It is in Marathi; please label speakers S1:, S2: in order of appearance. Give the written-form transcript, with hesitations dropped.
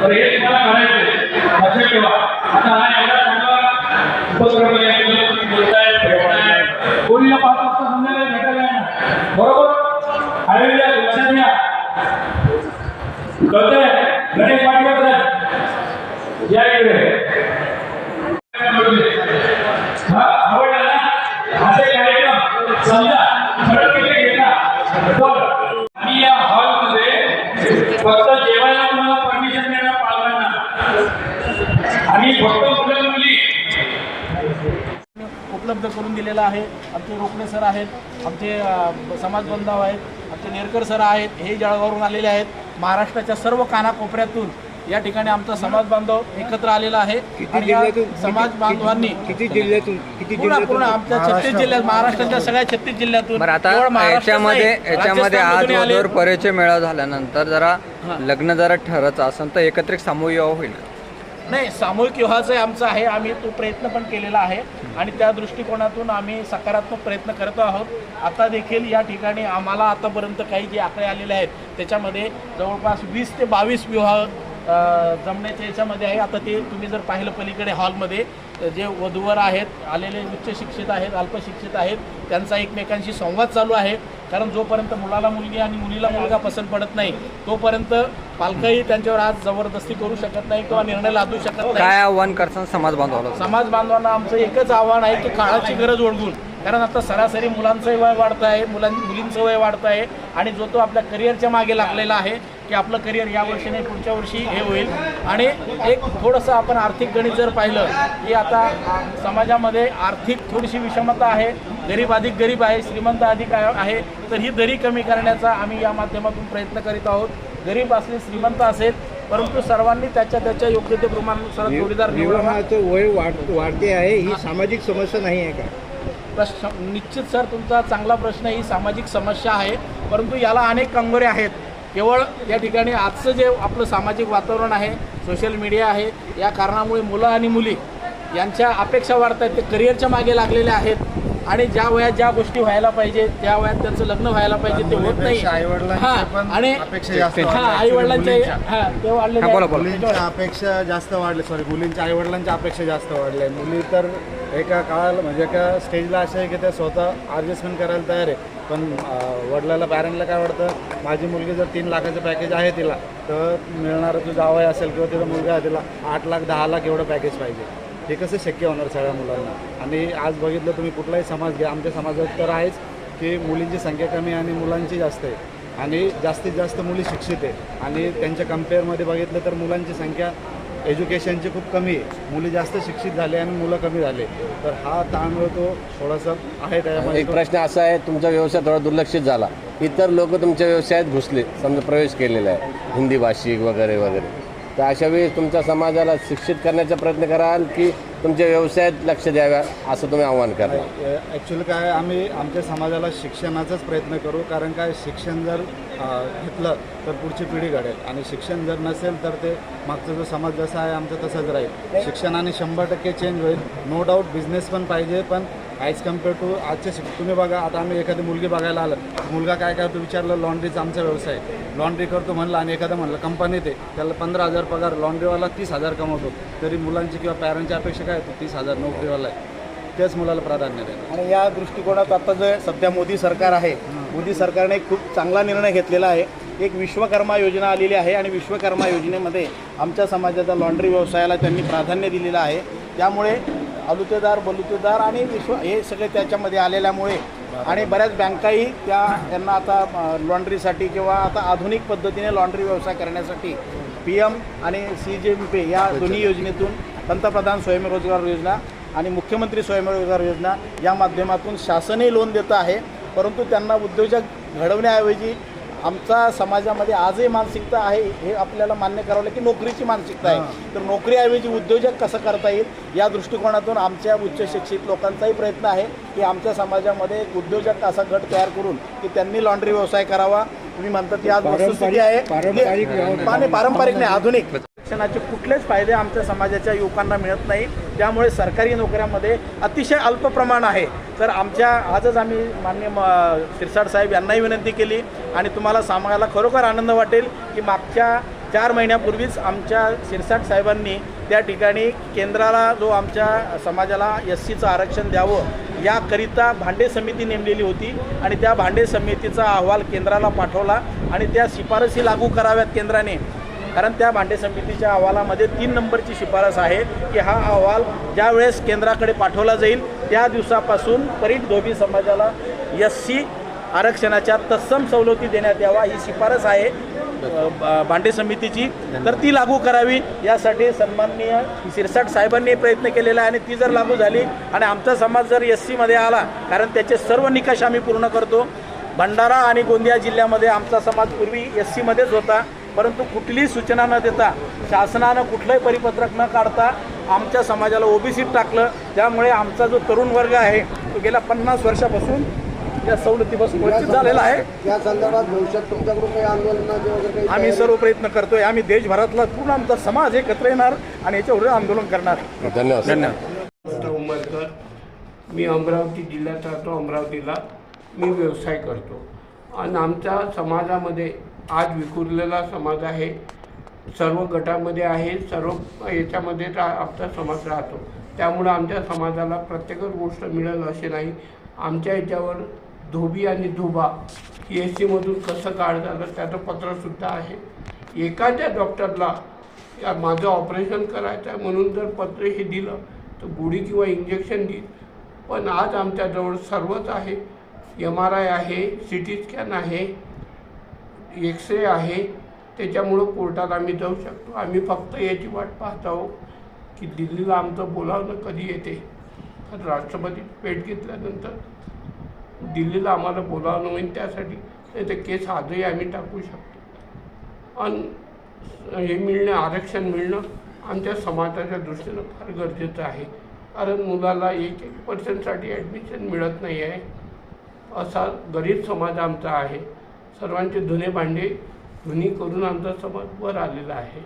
S1: तर हे तुम्हाला करायचं लक्षात ठेवा. आता हा एवढा चांगला उपक्रम आहे, तुम्ही बोलताय भेटताय, कोणीला 5 वाजता संध्याकाळी भेटायला येणार बरोबर. आलेल्या लक्षात घ्या कळतंय. गणेश पाटील या इकडे आवडला ना असे कार्यक्रम समजा ठरवले घेतला आणि या हॉलमध्ये फक्त जेवायला तुम्हाला परमिशन देणार पालकांना आणि फक्त मुलं मुली
S2: उपलब्ध करून दिलेला आहे. आमचे रोकडे सर आहेत, आमचे समाज बांधव आहेत, आमचे नेरकर सर आहेत, हे जळगावरून आलेले आहेत. महाराष्ट्राच्या सर्व कानाकोपऱ्यातून या ठिकाणी आमचा समाज बांधव एकत्र आलेला आहे. समाज बांधवांनी
S3: किती जिल्ह्यातून
S2: पूर्ण आमच्या 36 जिल्ह्यात, महाराष्ट्राच्या सगळ्या 36 जिल्ह्यातून.
S4: आता याच्यामध्ये आज वधूवर परिचय मेळावा झाल्यानंतर जरा लग्न जरा ठरत असेल तर एकत्रित सामूहिक विवाह होईल.
S2: नाही, सामूहिक विवाहाचं आमचं आहे. आम्ही तो प्रयत्न पण केलेला आहे आणि त्या दृष्टिकोनातून आम्ही सकारात्मक प्रयत्न करत आहोत. आता देखील या ठिकाणी आम्हाला आतापर्यंत काही जे आकडे आलेले आहेत त्याच्यामध्ये जवळपास 20 ते 22 विवाह जमण्याच्या याच्यामध्ये आहे. आता ते तुम्ही जर पाहिलं पलीकडे हॉलमध्ये जे वधूवर आहेत, आलेले उच्च शिक्षित आहेत, अल्पशिक्षित आहेत, त्यांचा एकमेकांशी संवाद चालू आहे. कारण जोपर्यंत मुलाला मुलगी आणि मुलीला मुलगा पसंत पडत नाही तोपर्यंत पालकही त्यांच्यावर आज जबरदस्ती करू शकत नाही किंवा निर्णय लादू शकत नाही.
S4: काय आव्हान करतात समाज बांधवाला?
S2: समाज बांधवांना आमचं एकच आव्हान आहे की काळाची गरज ओळखून, कारण आता सरासरी मुलांचंही वय वाढतं आहे, मुलींचं वय वाढतं आहे आणि जो तो आपल्या करिअरच्या मागे लागलेला आहे की आपलं करिअर या वर्षी नाही पुढच्या वर्षी हे होईल. आणि एक थोडंसं आपण आर्थिक गणित जर पाहिलं की आता समाजामध्ये आर्थिक थोडीशी विषमता आहे, गरीब अधिक गरीब आहे, श्रीमंत अधिक आहे. तर ही दरी कमी करण्याचा आम्ही या माध्यमातून प्रयत्न करीत आहोत. गरीब असले श्रीमंत असेल परंतु सर्वांनी त्याच्या योग्यतेप्रमाणानुसार जोडीदार
S3: विवाहाचं वय वाढते आहे, ही सामाजिक समस्या नाही आहे का?
S2: प्रश्न निश्चित सर तुमचा चांगला प्रश्न. ही सामाजिक समस्या आहे परंतु याला अनेक कंगोरे आहेत. केवळ या ठिकाणी आजचं जे आपलं सामाजिक वातावरण आहे, सोशल मीडिया आहे, या कारणामुळे मुलं आणि मुली यांच्या अपेक्षा वाढत आहेत. ते करिअरच्या मागे लागलेले आहेत आणि ज्या वयात ज्या गोष्टी व्हायला पाहिजे त्या वयात त्यांचं लग्न व्हायला पाहिजे ते होत नाही. आणि आईवडिलांच्या ते वाढले,
S5: मुलींच्या अपेक्षा जास्त वाढले, मुलींच्या आईवडिलांच्या अपेक्षा जास्त वाढल्या. मुली तर एका काळाला म्हणजे एका स्टेजला अशा आहे की त्या स्वतः ॲडजस्टमेंट करायला तयार आहे. पण वडिलाला पॅरेंटला काय वाटतं, माझी मुलगी जर 3 लाखाचं पॅकेज आहे तिला तर मिळणारं जो जावई असेल किंवा तिचा मुलगा आहे तिला 8 लाख 10 लाख एवढं पॅकेज पाहिजे. हे कसं शक्य होणार सगळ्या मुलांना? आणि आज बघितलं तुम्ही कुठलाही समाज घ्या, आमच्या समाजात तर आहेच की मुलींची संख्या कमी आणि मुलांची जास्त आहे आणि जास्तीत जास्त मुली शिक्षित आहे. आणि त्यांच्या कम्पेअरमध्ये बघितलं तर मुलांची संख्या एज्युकेशनची खूप कमी आहे. मुली जास्त शिक्षित झाले आणि मुलं कमी झाले. तर हा ताळमेळ तो थोडासा आहे त्याच्यामध्ये.
S6: एक प्रश्न असा आहे, तुमचा व्यवसाय थोडा दुर्लक्षित झाला, इतर लोक तुमच्या व्यवसायात घुसले, समजा प्रवेश केलेला आहे, हिंदी भाषिक वगैरे वगैरे, तर अशा वेळी तुमच्या समाजाला शिक्षित करण्याचा प्रयत्न कराल की तुमच्या व्यवसायात लक्ष द्याव्या असं तुम्ही आव्हान करा?
S5: ॲक्च्युली काय, आम्ही आमच्या समाजाला शिक्षणाचाच प्रयत्न करू. कारण काय, शिक्षण जर घेतलं तर पुढची पिढी घडेल आणि शिक्षण जर नसेल तर ते मागचा जो समाज जसा आहे आमचा तसाच राहील. शिक्षणाने 100% चेंज होईल. नो डाऊट बिझनेस पण पाहिजे, पण ॲज कम्पेअर टू आजचे तुम्ही बघा, आता आम्ही एखादी मुलगी बघायला आलं, मुलगा काय करतो विचारलं, लॉन्ड्रीचा आमचा व्यवसाय, लॉन्ड्री करतो म्हणलं आणि एखादं म्हणलं कंपनीत आहे, त्याला 15,000 पगार, लॉन्ड्रीवाला 30,000 कमवतो, तरी मुलांची किंवा पॅरेंटची अपेक्षा काय होती, 30,000 नोकरीवाला आहे, त्याच मुलाला प्राधान्य देणं.
S2: आणि या दृष्टिकोनात आता जे सध्या मोदी सरकार आहे, मोदी सरकारने खूप चांगला निर्णय घेतलेला आहे. एक विश्वकर्मा योजना आलेली आहे आणि विश्वकर्मा योजनेमध्ये आमच्या समाजाच्या लॉन्ड्री व्यवसायाला त्यांनी प्राधान्य दिलेलं आहे. त्यामुळे आलुतेदार बलुतेदार आणि हे सगळे त्याच्यामध्ये आलेल्यामुळे आणि बऱ्याच बँकाही त्यांना आता लॉन्ड्रीसाठी किंवा आता आधुनिक पद्धतीने लॉन्ड्री व्यवसाय करण्यासाठी PM आणि CGMP या दोन्ही योजनेतून पंतप्रधान स्वयंरोजगार योजना आणि मुख्यमंत्री स्वयंरोजगार योजना या माध्यमातून शासनही लोन देतं आहे. परंतु त्यांना उद्योजक घडवण्याऐवजी आमच्या समाजामध्ये आजही मानसिकता आहे, हे आपल्याला मान्य करावं की नोकरीची मानसिकता आहे. तर नोकरीऐवजी उद्योजक कसं करता येईल या दृष्टिकोनातून आमच्या उच्च शिक्षित लोकांचाही प्रयत्न आहे की आमच्या समाजामध्ये एक उद्योजक असा गट तयार करून की त्यांनी लॉन्ड्री व्यवसाय करावा. तुम्ही म्हणता की आज वस्तुस्थिती आहे पारंपरिक नाही, आधुनिक. शिक्षणाचे कुठलेच फायदे आमच्या समाजाच्या युवकांना मिळत नाही. त्यामुळे सरकारी नोकऱ्यांमध्ये अतिशय अल्प प्रमाण आहे. तर आजच आम्ही माननीय शिरसाट साहेब यांनाही विनंती केली आणि तुम्हाला सांगायला खरोखर आनंद वाटेल की मागच्या 4 महिन्यापूर्वीच आमच्या शिरसाट साहेबांनी त्या ठिकाणी केंद्राला जो आमच्या समाजाला SCचं आरक्षण द्यावं याकरिता भांडे समिती नेमलेली होती आणि त्या भांडे समितीचा अहवाल केंद्राला पाठवला आणि त्या शिफारसी लागू कराव्यात केंद्राने. कारण त्या भांडे समितीच्या अहवालामध्ये 3 नंबरची शिफारस आहे की हा अहवाल ज्या वेळेस केंद्राकडे पाठवला जाईल त्या दिवसापासून परीट धोबी समाजाला SC आरक्षणाच्या तत्सम सवलती देण्यात यावा ही शिफारस आहे भांडे समितीची, तर ती लागू करावी यासाठी सन्माननीय शिरसाट साहेबांनी प्रयत्न केलेला आहे. आणि ती जर लागू झाली आणि आमचा समाज जर SCमध्ये आला, कारण त्याचे सर्व निकष आम्ही पूर्ण करतो. भंडारा आणि गोंदिया जिल्ह्यामध्ये आमचा समाज पूर्वी SCमध्येच होता, परंतु कुठलीही सूचना न देता शासनानं कुठलंही परिपत्रक न काढता आमच्या समाजाला OBCत टाकलं. त्यामुळे आमचा जो तरुण वर्ग आहे तो गेल्या 50 वर्षापासून या सवलतीपासून वंचित झालेला आहे.
S3: या संदर्भात भविष्यात तुमच्याकडून काही आंदोलनाचे वगैरे काही
S2: आम्ही सर्व प्रयत्न करतोय. आम्ही देशभरातला पूर्ण आमचा समाज एकत्र येणार आणि याच्यावर आंदोलन करणार.
S6: धन्यवाद.
S7: उमरकर, मी अमरावती जिल्ह्यात राहतो. अमरावतीला मी व्यवसाय करतो आणि आमच्या समाजामध्ये आज विखुरलेला समाज आहे. सर्व गटामध्ये आहे, सर्व याच्यामध्ये आमचा समाज राहतो. त्यामुळं आमच्या समाजाला प्रत्येकच गोष्ट मिळेल असे नाही. आमच्या याच्यावर धोबी आणि धुबा SCमधून कसं काढ झालं त्याचं पत्रसुद्धा आहे. एखाद्या डॉक्टरला या माझं ऑपरेशन करायचं आहे म्हणून जर पत्र हे दिलं तर गोळी किंवा इंजेक्शन देईल. पण आज आमच्याजवळ सर्वच आहे. MRI आहे, CT स्कॅन आहे, एक्सरे आहे. त्याच्यामुळं कोर्टात आम्ही जाऊ शकतो. आम्ही फक्त याची वाट पाहत आहोत की दिल्लीला आमचं बोलावणं कधी येते. तर राष्ट्रपती भेट घेतल्यानंतर दिल्लीला आम्हाला बोलावणं होईल. त्यासाठी नाही तर केस आजही आम्ही टाकू शकतो. आणि हे मिळणं, आरक्षण मिळणं आमच्या समाजाच्या दृष्टीनं फार गरजेचं आहे. कारण मुलाला 1% ॲडमिशन मिळत नाही आहे. असा गरीब समाज आमचा आहे. सर्वांचे धुणे भांडे धुणी करून आमचा समाज वर आलेला आहे.